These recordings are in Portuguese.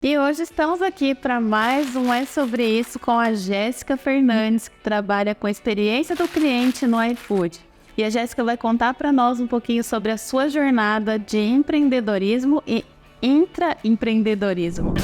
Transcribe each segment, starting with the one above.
E hoje estamos aqui para mais um É Sobre Isso com a Jéssica Fernandes, que trabalha com a experiência do cliente no iFood. E a Jéssica vai contar para nós um pouquinho sobre a sua jornada de empreendedorismo e intraempreendedorismo.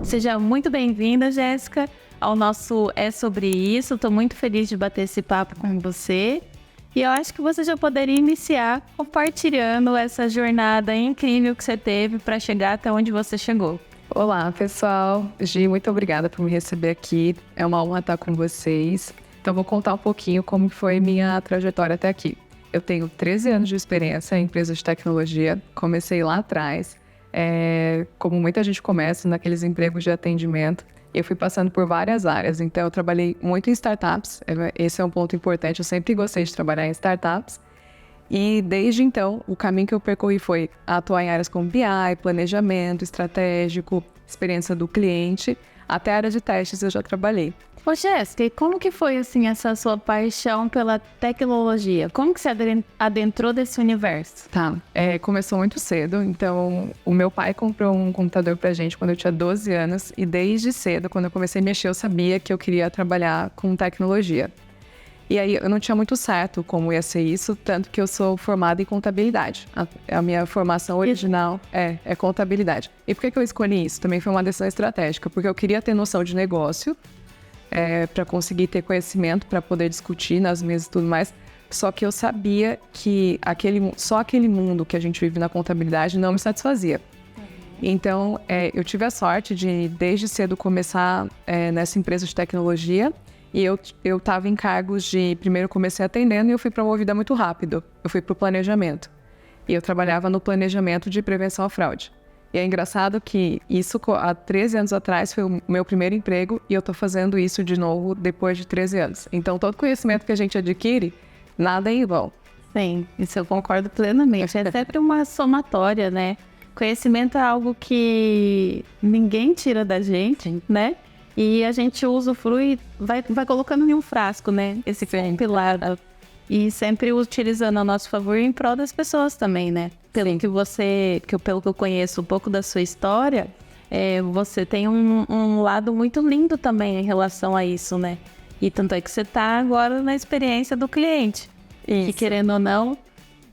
Seja muito bem-vinda, Jéssica, ao nosso É Sobre Isso. Estou muito feliz de bater esse papo com você. E eu acho que você já poderia iniciar compartilhando essa jornada incrível que você teve para chegar até onde você chegou. Olá, pessoal. Gi, muito obrigada por me receber aqui. É uma honra estar com vocês. Então, vou contar um pouquinho como foi minha trajetória até aqui. Eu tenho 13 anos de experiência em empresas de tecnologia. Comecei lá atrás. Como muita gente começa naqueles empregos de atendimento, eu fui passando por várias áreas, então eu trabalhei muito em startups, esse é um ponto importante, eu sempre gostei de trabalhar em startups, e desde então o caminho que eu percorri foi atuar em áreas como BI, planejamento estratégico, experiência do cliente, até a área de testes eu já trabalhei. Ô Jéssica, e como que foi assim essa sua paixão pela tecnologia? Como que você adentrou desse universo? Começou muito cedo, então o meu pai comprou um computador pra gente quando eu tinha 12 anos e desde cedo, quando eu comecei a mexer, eu sabia que eu queria trabalhar com tecnologia. E aí eu não tinha muito certo como ia ser isso, tanto que eu sou formada em contabilidade. A minha formação original é contabilidade. E por que eu escolhi isso? Também foi uma decisão estratégica, porque eu queria ter noção de negócio, para conseguir ter conhecimento, para poder discutir nas mesas e tudo mais. Só que eu sabia que só aquele mundo que a gente vive na contabilidade não me satisfazia. Então, eu tive a sorte de, desde cedo, começar nessa empresa de tecnologia. E eu estava em cargos de... Primeiro comecei atendendo e eu fui promovida muito rápido. Eu fui para o planejamento. E eu trabalhava no planejamento de prevenção à fraude. E é engraçado que isso, há 13 anos atrás, foi o meu primeiro emprego e eu estou fazendo isso de novo depois de 13 anos. Então, todo conhecimento que a gente adquire, nada é em vão. Sim, isso eu concordo plenamente. É sempre uma somatória, né? Conhecimento é algo que ninguém tira da gente, né? E a gente usufrui, vai colocando em um frasco, né? Esse compilado. E sempre utilizando a nosso favor em prol das pessoas também, né? Pelo que eu conheço um pouco da sua história, você tem um lado muito lindo também em relação a isso, né? E tanto é que você está agora na experiência do cliente. Isso. Que, querendo ou não,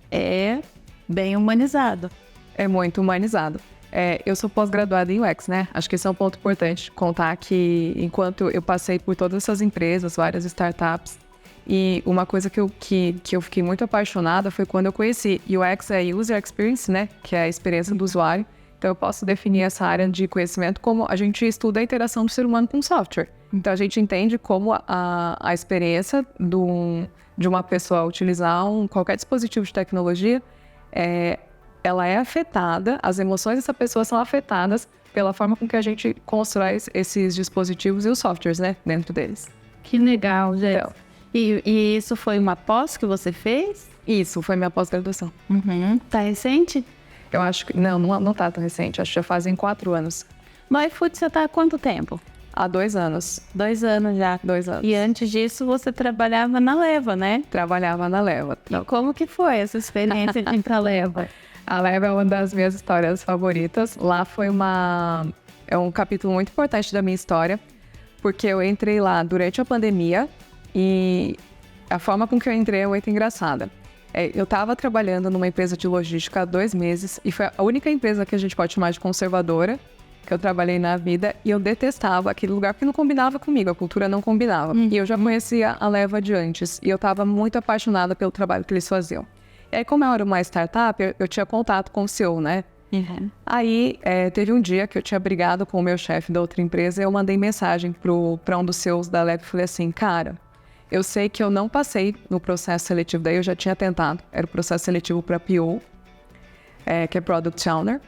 é bem humanizado. É muito humanizado. Eu sou pós-graduada em UX, né? Acho que esse é um ponto importante, contar que enquanto eu passei por todas essas empresas, várias startups, e uma coisa que eu fiquei muito apaixonada foi quando eu conheci UX, User Experience, né? Que é a experiência do usuário. Então eu posso definir essa área de conhecimento como a gente estuda a interação do ser humano com o software. Então a gente entende como a experiência de uma pessoa utilizar qualquer dispositivo de tecnologia, ela é afetada, as emoções dessa pessoa são afetadas pela forma com que a gente constrói esses dispositivos e os softwares, né? Dentro deles. Que legal, gente. Então, E isso foi uma pós que você fez? Isso, foi minha pós-graduação. Uhum. Tá recente? Eu acho que... Não tá tão recente. Acho que já fazem 4 anos. No iFood você tá há quanto tempo? Há 2 anos. 2 anos já. 2 anos. E antes disso você trabalhava na Leva, né? Trabalhava na Leva. E como que foi essa experiência de ir pra Leva? A Leva é uma das minhas histórias favoritas. Lá foi é um capítulo muito importante da minha história, porque eu entrei lá durante a pandemia. E a forma com que eu entrei é muito engraçada. Eu estava trabalhando numa empresa de logística há 2 meses e foi a única empresa que a gente pode chamar de conservadora que eu trabalhei na vida, e eu detestava aquele lugar porque não combinava comigo, a cultura não combinava. E eu já conhecia a Leva de antes e eu estava muito apaixonada pelo trabalho que eles faziam. E aí, como eu era uma startup, eu tinha contato com o CEO, né? Uhum. Aí, teve um dia que eu tinha brigado com o meu chefe da outra empresa e eu mandei mensagem para um dos CEOs da Leva e falei assim, cara... Eu sei que eu não passei no processo seletivo, daí eu já tinha tentado, era o processo seletivo para PO, que é Product Owner.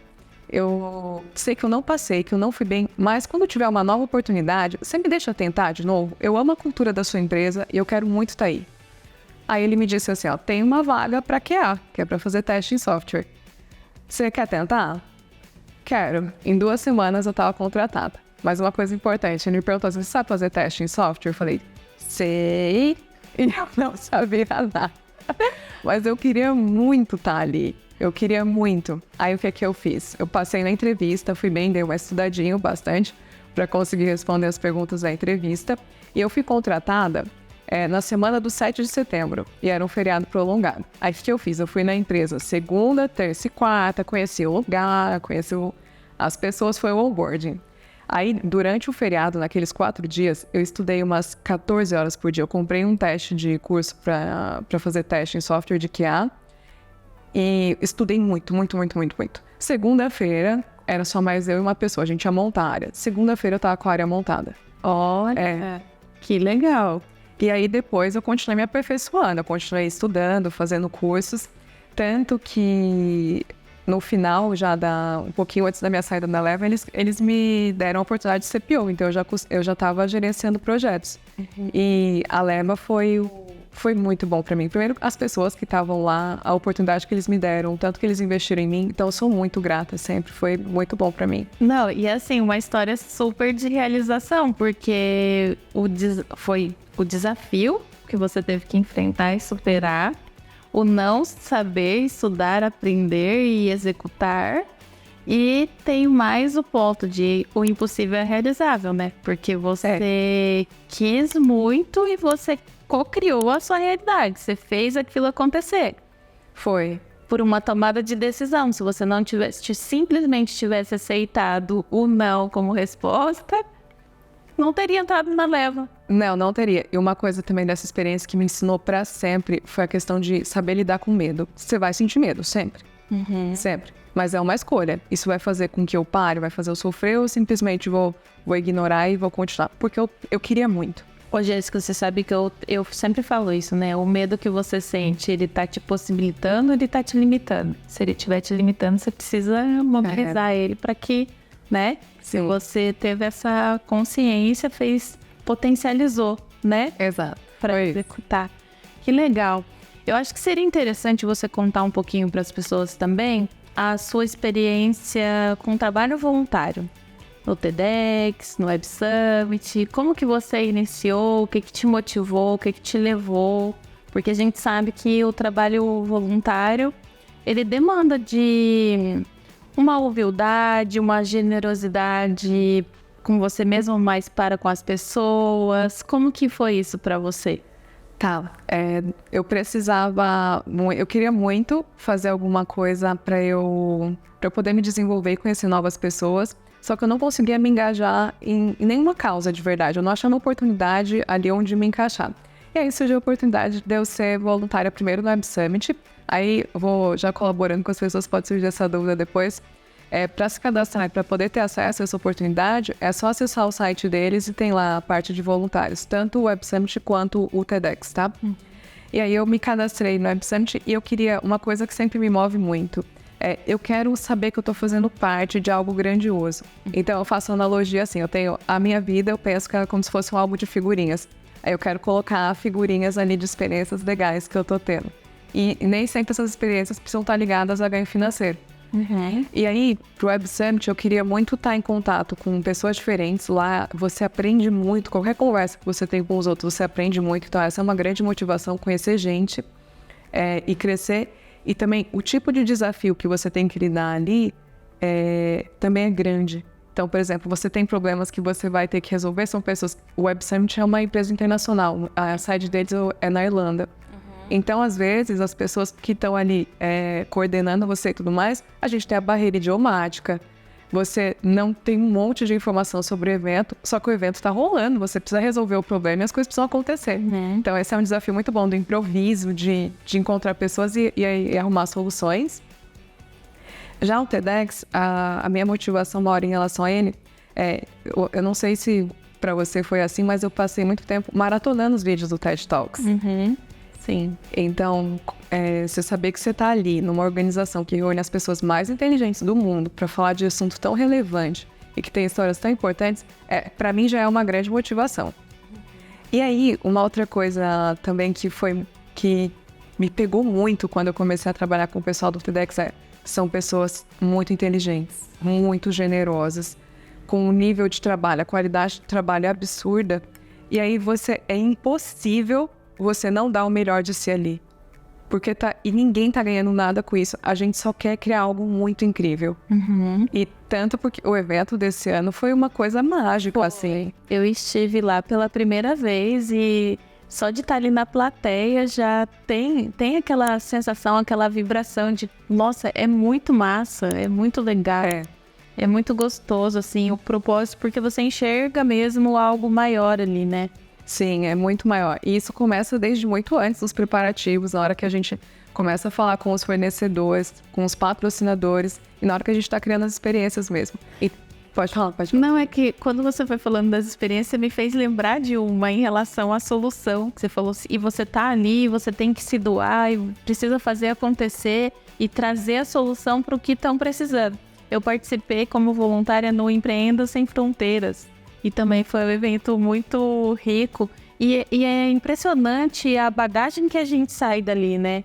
Eu sei que eu não passei, que eu não fui bem, mas quando tiver uma nova oportunidade, você me deixa tentar de novo? Eu amo a cultura da sua empresa e eu quero muito estar aí. Aí ele me disse assim, tem uma vaga para QA, que é para fazer teste em software. Você quer tentar? Quero. Em 2 semanas eu estava contratada. Mas uma coisa importante, ele me perguntou assim, você sabe fazer teste em software? Eu falei, sei, e eu não sabia nada. Mas eu queria muito estar ali, eu queria muito. Aí o que é que eu fiz? Eu passei na entrevista, fui bem, dei uma estudadinha bastante para conseguir responder as perguntas da entrevista. E eu fui contratada na semana do 7 de setembro, e era um feriado prolongado. Aí o que eu fiz? Eu fui na empresa segunda, terça e quarta, conheci o lugar, conheci as pessoas, foi o onboarding. Aí, durante o feriado, naqueles 4 dias, eu estudei umas 14 horas por dia. Eu comprei um teste de curso para fazer teste em software de QA e estudei muito. Segunda-feira, era só mais eu e uma pessoa, a gente ia montar a área. Segunda-feira eu tava com a área montada. Olha, que legal. E aí depois eu continuei me aperfeiçoando, eu continuei estudando, fazendo cursos, tanto que no final, um pouquinho antes da minha saída da Leva, eles me deram a oportunidade de ser PO, então eu já estava gerenciando projetos. E a Leva foi muito bom para mim. Primeiro, as pessoas que estavam lá, a oportunidade que eles me deram, tanto que eles investiram em mim, então eu sou muito grata sempre, foi muito bom para mim. Não, e assim, uma história super de realização, porque foi o desafio que você teve que enfrentar e superar, o não saber estudar, aprender e executar, e tem mais o ponto de o impossível é realizável, né? Porque você quis muito e você co-criou a sua realidade, você fez aquilo acontecer. Foi. Por uma tomada de decisão. Se você não simplesmente tivesse aceitado o não como resposta, não teria entrado na Leva. Não teria. E uma coisa também dessa experiência que me ensinou pra sempre foi a questão de saber lidar com medo. Você vai sentir medo, sempre. Sempre. Mas é uma escolha. Isso vai fazer com que eu pare, vai fazer eu sofrer ou simplesmente vou ignorar e vou continuar. Porque eu queria muito. Ô, Jéssica, você sabe que eu sempre falo isso, né? O medo que você sente, ele tá te possibilitando, ele tá te limitando. Se ele estiver te limitando, você precisa mobilizar ele para que, né? Se você teve essa consciência, potencializou, né? Exato. Para executar. Que legal. Eu acho que seria interessante você contar um pouquinho para as pessoas também a sua experiência com trabalho voluntário. No TEDx, no Web Summit, como que você iniciou, o que te motivou, o que te levou, porque a gente sabe que o trabalho voluntário, ele demanda de uma humildade, uma generosidade com você mesmo, mas para com as pessoas. Como que foi isso para você? Eu queria muito fazer alguma coisa para eu poder me desenvolver e conhecer novas pessoas. Só que eu não conseguia me engajar em nenhuma causa de verdade. Eu não achava uma oportunidade ali onde me encaixar. E aí surgiu a oportunidade de eu ser voluntária primeiro no Web Summit. Aí vou já colaborando com as pessoas, pode surgir essa dúvida depois. Para se cadastrar e para poder ter acesso a essa oportunidade, é só acessar o site deles e tem lá a parte de voluntários, tanto o Web Summit quanto o TEDx, tá? E aí eu me cadastrei no Web Summit e eu queria uma coisa que sempre me move muito. Eu quero saber que eu tô fazendo parte de algo grandioso. Então eu faço analogia assim, eu tenho a minha vida, eu penso que é como se fosse um álbum de figurinhas. Aí eu quero colocar figurinhas ali de experiências legais que eu tô tendo. E nem sempre essas experiências precisam estar ligadas a ganho financeiro. E aí, pro Web Summit, eu queria muito estar em contato com pessoas diferentes. Lá você aprende muito, qualquer conversa que você tem com os outros, você aprende muito. Então essa é uma grande motivação, conhecer gente e crescer. E também o tipo de desafio que você tem que lidar ali também é grande. Então, por exemplo, você tem problemas que você vai ter que resolver, são pessoas... O Web Summit é uma empresa internacional, a sede deles é na Irlanda. Então, às vezes, as pessoas que estão ali coordenando você e tudo mais, a gente tem a barreira idiomática, você não tem um monte de informação sobre o evento, só que o evento está rolando, você precisa resolver o problema e as coisas precisam acontecer. Então, esse é um desafio muito bom do improviso, de encontrar pessoas e arrumar soluções. Já o TEDx, a minha motivação maior em relação a ele, eu não sei se para você foi assim, mas eu passei muito tempo maratonando os vídeos do TED Talks. Sim. Então, você saber que você está ali numa organização que reúne as pessoas mais inteligentes do mundo para falar de assunto tão relevante e que tem histórias tão importantes, para mim já é uma grande motivação. E aí, uma outra coisa também que me pegou muito quando eu comecei a trabalhar com o pessoal do TEDx são pessoas muito inteligentes, muito generosas, com um nível de trabalho, a qualidade de trabalho é absurda, e aí é impossível você não dar o melhor de si ali. Porque e ninguém tá ganhando nada com isso. A gente só quer criar algo muito incrível. E tanto porque o evento desse ano foi uma coisa mágica, assim. Eu estive lá pela primeira vez e só de estar ali na plateia já tem aquela sensação, aquela vibração de, nossa, é muito massa, é muito legal. É muito gostoso, assim, o propósito, porque você enxerga mesmo algo maior ali, né? Sim, é muito maior. E isso começa desde muito antes dos preparativos, na hora que a gente começa a falar com os fornecedores, com os patrocinadores, e na hora que a gente está criando as experiências mesmo. E pode falar. Não, é que quando você foi falando das experiências, me fez lembrar de uma em relação à solução, que você falou assim, e você tá ali, você tem que se doar, e precisa fazer acontecer e trazer a solução para o que estão precisando. Eu participei como voluntária no Empreenda Sem Fronteiras, e também foi um evento muito rico. E é impressionante a bagagem que a gente sai dali, né?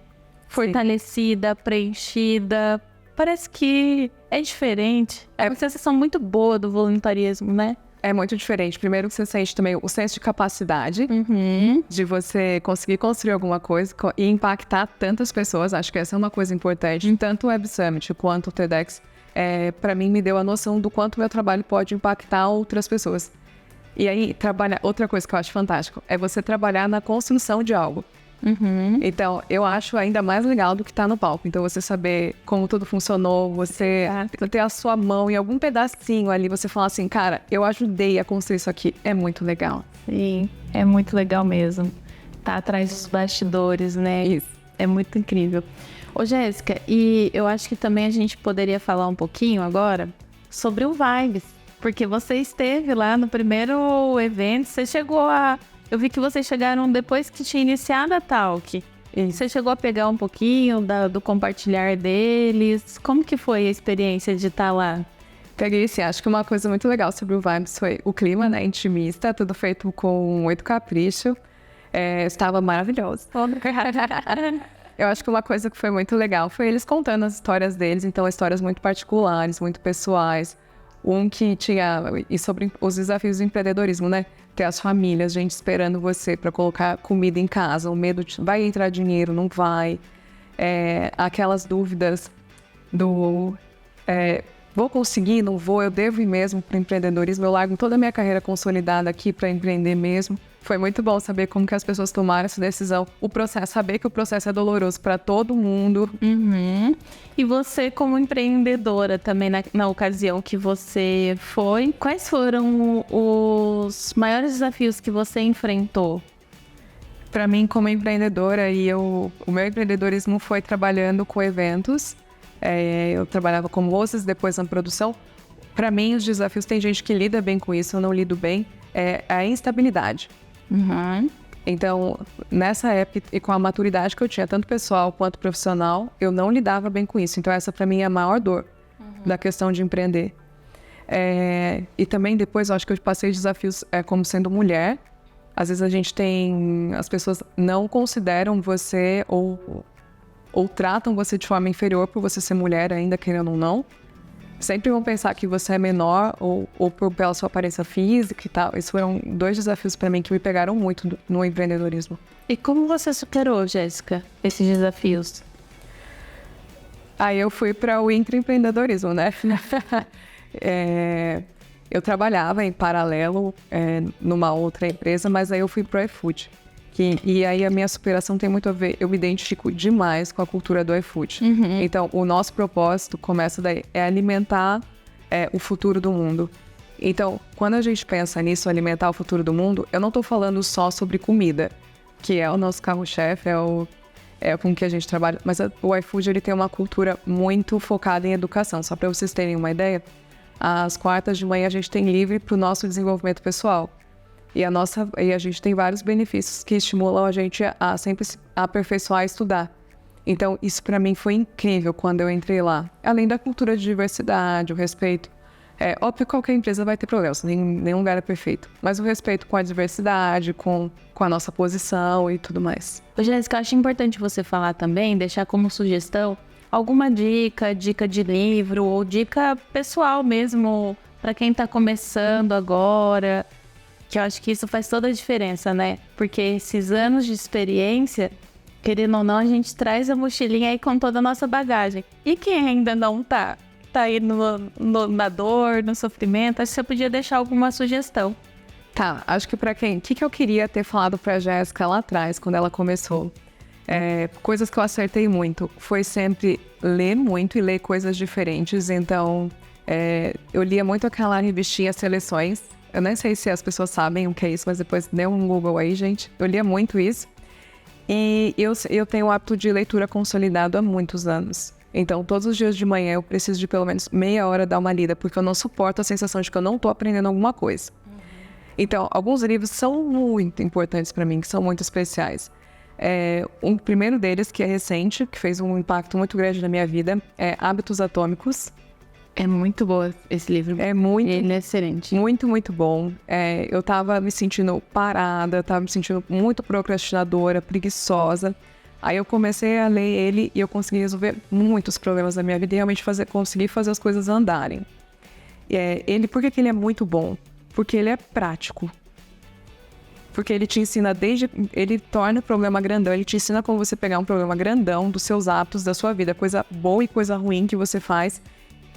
Fortalecida, preenchida. Parece que é diferente. É uma sensação muito boa do voluntarismo, né? É muito diferente. Primeiro que você sente também o senso de capacidade de você conseguir construir alguma coisa e impactar tantas pessoas. Acho que essa é uma coisa importante. Tanto o Web Summit quanto o TEDx, para mim, me deu a noção do quanto o meu trabalho pode impactar outras pessoas. E aí, outra coisa que eu acho fantástico é você trabalhar na construção de algo. Então, eu acho ainda mais legal do que estar no palco. Então, você saber como tudo funcionou, você ter a sua mão em algum pedacinho ali, você falar assim, cara, eu ajudei a construir isso aqui. É muito legal. Sim, é muito legal mesmo. Tá atrás dos bastidores, né? Isso. É muito incrível. Ô, Jéssica, e eu acho que também a gente poderia falar um pouquinho agora sobre o Vibes, porque você esteve lá no primeiro evento, você chegou a... Eu vi que vocês chegaram depois que tinha iniciado a Talk. Você chegou a pegar um pouquinho do compartilhar deles? Como que foi a experiência de estar lá? Peguei, sim. Acho que uma coisa muito legal sobre o Vibes foi o clima, né, intimista, tudo feito com muito capricho. Estava maravilhoso. Eu acho que uma coisa que foi muito legal foi eles contando as histórias deles, então histórias muito particulares, muito pessoais. Que tinha, e sobre os desafios do empreendedorismo, né? Ter as famílias, gente esperando você para colocar comida em casa, o medo de vai entrar dinheiro, não vai. Aquelas dúvidas do vou conseguir, não vou, eu devo ir mesmo para o empreendedorismo, eu largo toda a minha carreira consolidada aqui para empreender mesmo. Foi muito bom saber como que as pessoas tomaram essa decisão, saber que o processo é doloroso para todo mundo. E você, como empreendedora também, na ocasião que você foi, quais foram os maiores desafios que você enfrentou? Para mim, como empreendedora, o meu empreendedorismo foi trabalhando com eventos. Eu trabalhava como hostess, depois na produção. Para mim, os desafios, tem gente que lida bem com isso, eu não lido bem, é a instabilidade. Então, nessa época, e com a maturidade que eu tinha, tanto pessoal quanto profissional, eu não lidava bem com isso. Então, essa para mim é a maior dor da questão de empreender. E também depois, eu acho que eu passei desafios como sendo mulher. Às vezes as pessoas não consideram você ou tratam você de forma inferior por você ser mulher, ainda querendo ou não. Sempre vão pensar que você é menor ou pela sua aparência física e tal. Esses foram 2 desafios para mim que me pegaram muito no empreendedorismo. E como você superou, Jéssica, esses desafios? Aí eu fui para o intraempreendedorismo, né? Eu trabalhava em paralelo numa outra empresa, mas aí eu fui para o iFood. E aí a minha superação tem muito a ver, eu me identifico demais com a cultura do iFood. Então, o nosso propósito começa daí, é alimentar o futuro do mundo. Então, quando a gente pensa nisso, alimentar o futuro do mundo, eu não estou falando só sobre comida, que é o nosso carro-chefe, com que a gente trabalha, mas o iFood ele tem uma cultura muito focada em educação. Só para vocês terem uma ideia, às quartas de manhã a gente tem livre para o nosso desenvolvimento pessoal. E a gente tem vários benefícios que estimulam a gente a sempre se aperfeiçoar e estudar. Então, isso para mim foi incrível quando eu entrei lá. Além da cultura de diversidade, o respeito. Óbvio que qualquer empresa vai ter problemas, nenhum lugar é perfeito. Mas o respeito com a diversidade, com a nossa posição e tudo mais. Jéssica, acho importante você falar também, deixar como sugestão, alguma dica de livro ou dica pessoal mesmo para quem tá começando agora, que eu acho que isso faz toda a diferença, né? Porque esses anos de experiência, querendo ou não, a gente traz a mochilinha aí com toda a nossa bagagem. E quem ainda não tá aí na dor, no sofrimento, acho que você podia deixar alguma sugestão. Tá, acho que pra quem... O que eu queria ter falado pra Jéssica lá atrás, quando ela começou? Coisas que eu acertei muito. Foi sempre ler muito e ler coisas diferentes. Então, eu lia muito aquela revistinha Seleções. Eu nem sei se as pessoas sabem o que é isso, mas depois dê um Google aí, gente. Eu lia muito isso. E eu tenho o hábito de leitura consolidado há muitos anos. Então, todos os dias de manhã eu preciso de pelo menos meia hora dar uma lida, porque eu não suporto a sensação de que eu não tô aprendendo alguma coisa. Então, alguns livros são muito importantes para mim, que são muito especiais. Um primeiro deles, que é recente, que fez um impacto muito grande na minha vida, é Hábitos Atômicos. É muito boa esse livro. Ele é excelente. Muito, muito bom. Eu tava me sentindo parada, tava me sentindo muito procrastinadora, preguiçosa. Aí eu comecei a ler ele e eu consegui resolver muitos problemas da minha vida e realmente conseguir fazer as coisas andarem. Por que ele é muito bom? Porque ele é prático. Porque ele te ensina ele torna o problema grandão, ele te ensina como você pegar um problema grandão dos seus hábitos, da sua vida, coisa boa e coisa ruim que você faz,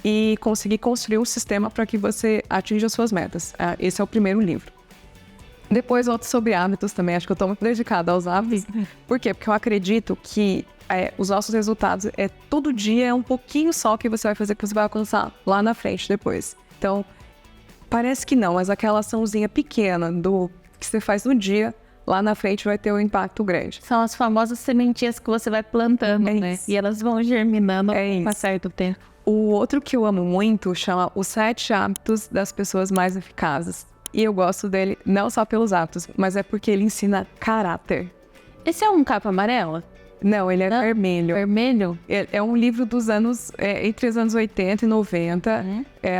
e conseguir construir um sistema para que você atinja as suas metas. Esse é o primeiro livro. Depois, outro sobre hábitos também. Acho que eu estou muito dedicada aos hábitos. Por quê? Porque eu acredito que os nossos resultados todo dia é um pouquinho só que você vai fazer, que você vai alcançar lá na frente depois. Então, parece que não, mas aquela açãozinha pequena do que você faz no dia, lá na frente vai ter um impacto grande. São as famosas sementinhas que você vai plantando, né? E elas vão germinando com o passar do tempo. O outro que eu amo muito chama Os 7 Hábitos das Pessoas Mais Eficazes. E eu gosto dele não só pelos hábitos, mas é porque ele ensina caráter. Esse é um capa amarela? Não, ele é vermelho. Vermelho? É um livro dos anos, entre os anos 80 e 90.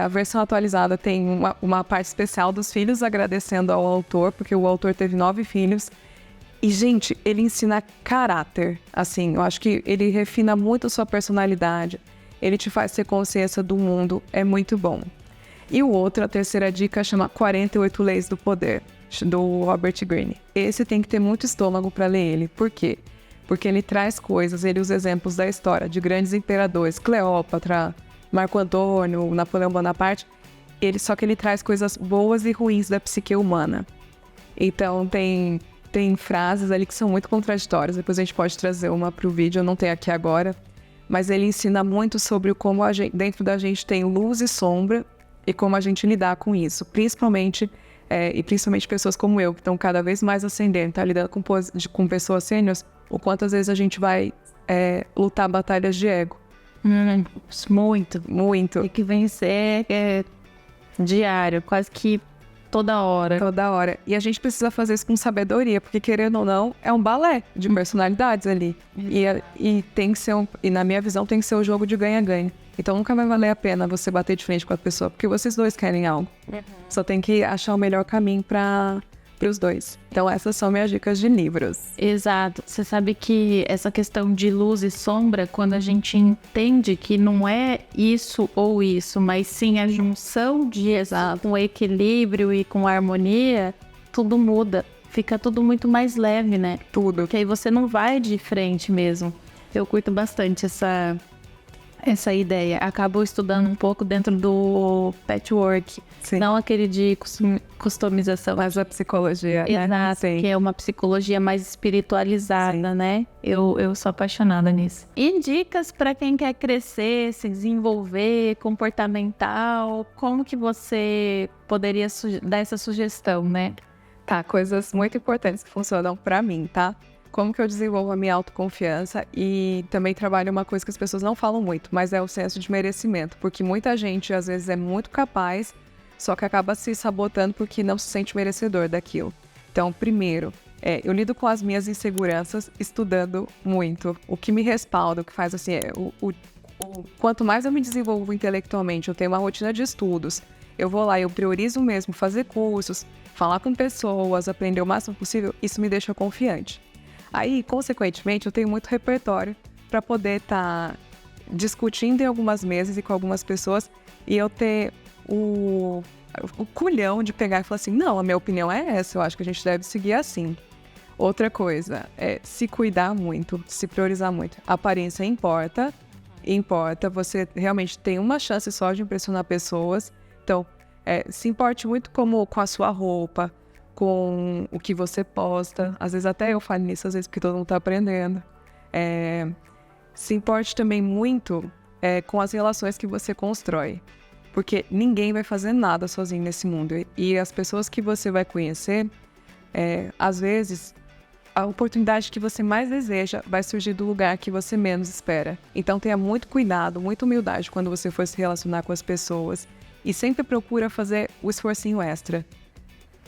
A versão atualizada tem uma parte especial dos filhos agradecendo ao autor, porque o autor teve 9 filhos. E, gente, ele ensina caráter. Assim, eu acho que ele refina muito a sua personalidade. Ele te faz ter consciência do mundo. É muito bom. E o outro, a terceira dica, chama 48 Leis do Poder, do Robert Greene. Esse tem que ter muito estômago para ler ele. Por quê? Porque ele traz coisas, ele usa exemplos da história de grandes imperadores, Cleópatra, Marco Antônio, Napoleão Bonaparte, só que ele traz coisas boas e ruins da psique humana. Então tem frases ali que são muito contraditórias, depois a gente pode trazer uma para o vídeo, eu não tenho aqui agora, mas ele ensina muito sobre como dentro da gente tem luz e sombra e como a gente lidar com isso, principalmente pessoas como eu, que estão cada vez mais ascendendo, tá lidando com pessoas sêniores, o quanto às vezes a gente vai lutar batalhas de ego. Muito. Muito. Tem que vencer diário, quase que toda hora. Toda hora. E a gente precisa fazer isso com sabedoria, porque querendo ou não, é um balé de personalidades ali. E tem que ser e na minha visão, tem que ser um jogo de ganha-ganha. Então nunca vai valer a pena você bater de frente com a pessoa, porque vocês dois querem algo. Só tem que achar o melhor caminho para os dois. Então essas são minhas dicas de livros. Exato. Você sabe que essa questão de luz e sombra, quando a gente entende que não é isso ou isso, mas sim a junção de um equilíbrio e com harmonia, tudo muda. Fica tudo muito mais leve, né? Tudo. Porque aí você não vai de frente mesmo. Eu curto bastante essa ideia. Acabo estudando um pouco dentro do patchwork. Sim. Não aquele de customização. Mas a psicologia, Exato, né? Sim. Que é uma psicologia mais espiritualizada, sim, né? Eu sou apaixonada nisso. E dicas para quem quer crescer, se desenvolver, comportamental, como que você poderia dar essa sugestão, né? Tá, coisas muito importantes que funcionam para mim, tá? Como que eu desenvolvo a minha autoconfiança e também trabalho uma coisa que as pessoas não falam muito, mas é o senso de merecimento, porque muita gente às vezes é muito capaz, só que acaba se sabotando porque não se sente merecedor daquilo. Então, primeiro, eu lido com as minhas inseguranças estudando muito, o que me respalda, o que faz assim, quanto mais eu me desenvolvo intelectualmente, eu tenho uma rotina de estudos, eu vou lá, eu priorizo mesmo fazer cursos, falar com pessoas, aprender o máximo possível, isso me deixa confiante. Aí, consequentemente, eu tenho muito repertório para poder estar discutindo em algumas mesas e com algumas pessoas e eu ter o culhão de pegar e falar assim, não, a minha opinião é essa, eu acho que a gente deve seguir assim. Outra coisa é se cuidar muito, se priorizar muito. A aparência importa, você realmente tem uma chance só de impressionar pessoas. Então, se importe muito com a sua roupa, com o que você posta. Às vezes até eu falo nisso, às vezes porque todo mundo tá aprendendo. Se importe também muito com as relações que você constrói. Porque ninguém vai fazer nada sozinho nesse mundo. E as pessoas que você vai conhecer, às vezes, a oportunidade que você mais deseja vai surgir do lugar que você menos espera. Então tenha muito cuidado, muita humildade quando você for se relacionar com as pessoas. E sempre procura fazer o esforcinho extra.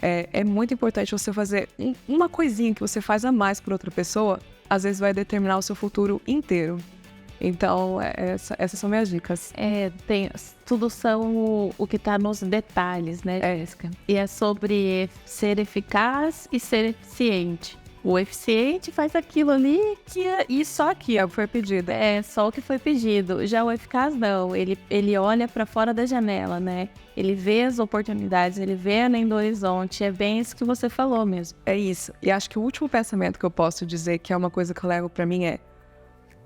É muito importante você fazer uma coisinha que você faz a mais por outra pessoa, às vezes vai determinar o seu futuro inteiro. Então, essas são minhas dicas. Tudo são o que está nos detalhes, né, Jéssica? E é sobre ser eficaz e ser eficiente. O eficiente faz aquilo ali e só aqui, ó, foi pedido. Só o que foi pedido. Já o eficaz não, ele olha para fora da janela, né? Ele vê as oportunidades, ele vê além do horizonte. É bem isso que você falou mesmo. É isso. E acho que o último pensamento que eu posso dizer, que é uma coisa que eu levo para mim,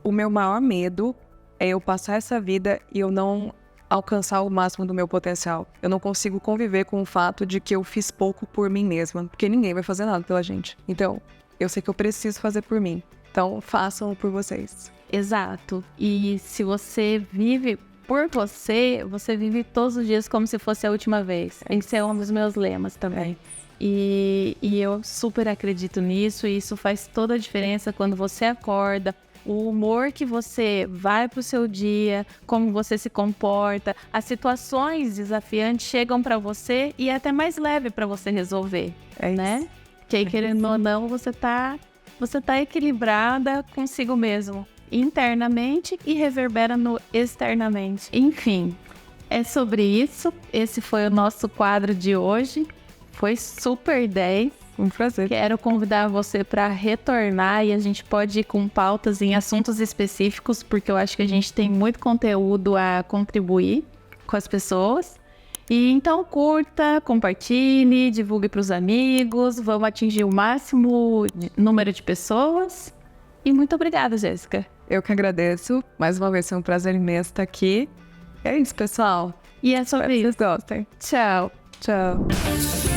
o meu maior medo é eu passar essa vida e eu não alcançar o máximo do meu potencial. Eu não consigo conviver com o fato de que eu fiz pouco por mim mesma, porque ninguém vai fazer nada pela gente. Então, eu sei que eu preciso fazer por mim. Então, façam por vocês. Exato. E se você vive por você, você vive todos os dias como se fosse a última vez. Esse é um dos meus lemas também. E eu super acredito nisso, e isso faz toda a diferença quando você acorda. O humor que você vai pro seu dia, como você se comporta, as situações desafiantes chegam para você e é até mais leve para você resolver, né? Que aí, querendo ou não, você tá equilibrada consigo mesmo, internamente, e reverbera no externamente. Enfim, é sobre isso. Esse foi o nosso quadro de hoje. Foi super 10. Um prazer. Quero convidar você para retornar e a gente pode ir com pautas em assuntos específicos, porque eu acho que a gente tem muito conteúdo a contribuir com as pessoas. E então curta, compartilhe, divulgue para os amigos, vamos atingir o máximo número de pessoas. E muito obrigada, Jéssica. Eu que agradeço. Mais uma vez, foi um prazer imenso estar aqui. É isso, pessoal. E é sobre isso. Vocês gostem. Tchau. Tchau.